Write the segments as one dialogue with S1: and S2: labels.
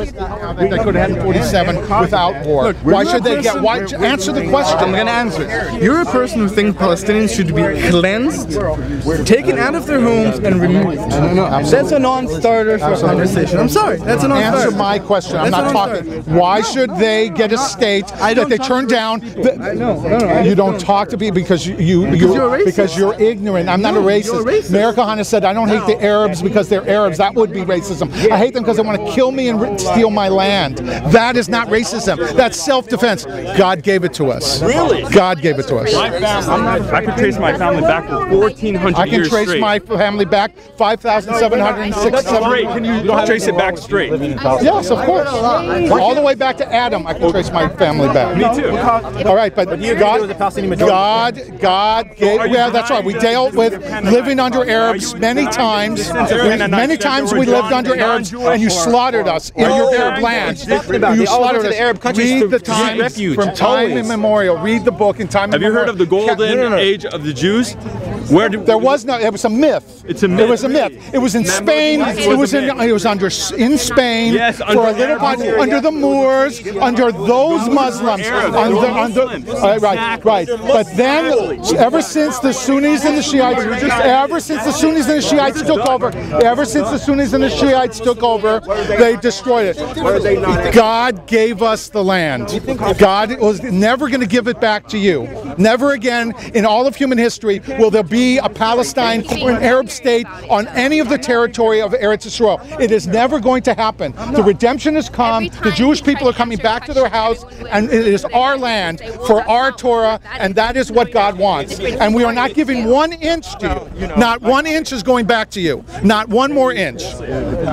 S1: They could have had 47 without war.
S2: Look,
S1: why should they get? Why answer the question?
S2: I'm going to answer it. You're a person who thinks Palestinians should be cleansed, taken out of their homes, and removed. That's a non-starter for a conversation. I'm sorry. That's a non-starter.
S1: Answer my question. I'm not talking. Why should they get a state that they turn down?
S2: No.
S1: You don't talk to me because you're ignorant. I'm not a racist. America Hannah said, I don't hate the Arabs because they're Arabs. That would be racism. I hate them because they want to kill me and steal my land. That is not racism. That's self-defense. God gave it to us.
S3: Really?
S1: God gave it to us.
S3: I could trace my family back for 1,400 years straight.
S1: I can trace my family back 5,706.
S3: Straight. Can you trace it back straight?
S1: Yes, of course. All the way back to Adam, I can trace my family back.
S3: Me too.
S1: All right, but God gave. Yeah, that's right. We dealt with living under Arabs many times. Many times we lived under Arabs, and you slaughtered us in your Arab land. You slaughtered us. Read the Times from time immemorial. Read the book in time immemorial.
S3: Have you heard of the golden age of the Jews?
S1: There was no. It was a myth.
S3: It's a myth.
S1: It was a myth. It was in Spain. It was in Spain for a little while under the Moors, under those Muslims, right. But then, ever since the Sunnis and the Shiites, took over, they destroyed it. God gave us the land. God was never going to give it back to you. Never again in all of human history will there be a Palestine or an Arab state on any of the territory of Eretz Israel. It is never going to happen. The redemption has come. The Jewish people are coming back to their house, and it is our land for our Torah, and that is what God wants. And we are not giving 1 inch to you. Not 1 inch is going back to you. Not one more inch.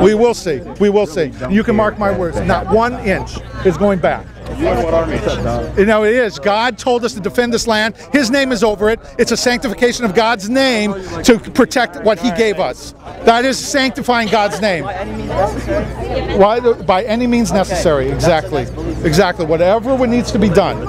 S1: We will see. We will see. You can mark my words. Not 1 inch is going back. You know, it is. God told us to defend this land. His name is over it. It's a sanctification of God's name to protect what He gave us. That is sanctifying God's name. Why? By any means necessary. Exactly. Exactly. Whatever needs to be done.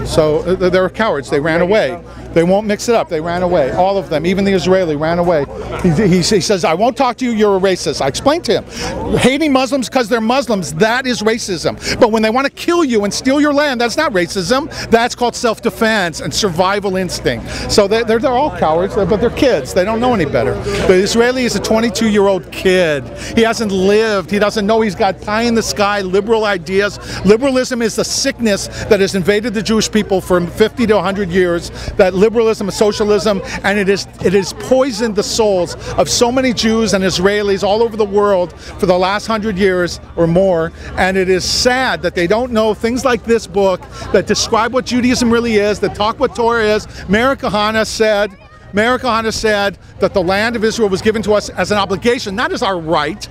S1: So they're cowards. They ran away. They won't mix it up. They ran away. All of them, even the Israeli, ran away. He says, I won't talk to you, you're a racist. I explained to him. Hating Muslims because they're Muslims, that is racism. But when they want to kill you and steal your land, that's not racism. That's called self-defense and survival instinct. So they're all cowards, but they're kids. They don't know any better. The Israeli is a 22-year-old kid. He hasn't lived. He doesn't know. He's got pie-in-the-sky liberal ideas. Liberalism is the sickness that has invaded the Jewish people for 50 to 100 years. That liberalism and socialism, and it has poisoned the souls of so many Jews and Israelis all over the world for the last 100 years or more. And it is sad that they don't know things like this book that describe what Judaism really is, that talk what Torah is. Meir Kahane said that the land of Israel was given to us as an obligation, not as our right.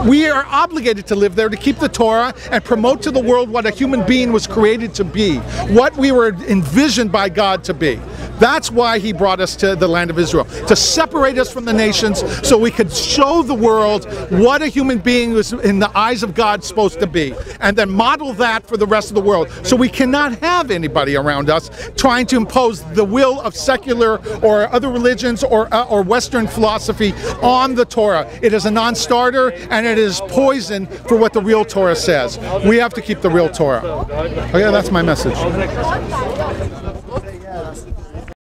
S1: We are obligated to live there, to keep the Torah and promote to the world what a human being was created to be, what we were envisioned by God to be. That's why He brought us to the land of Israel, to separate us from the nations so we could show the world what a human being was in the eyes of God supposed to be, and then model that for the rest of the world. So we cannot have anybody around us trying to impose the will of secular or other religions or Western philosophy on the Torah. It is a non-starter, and it is poison for what the real Torah says. We have to keep the real Torah. Okay, that's my message.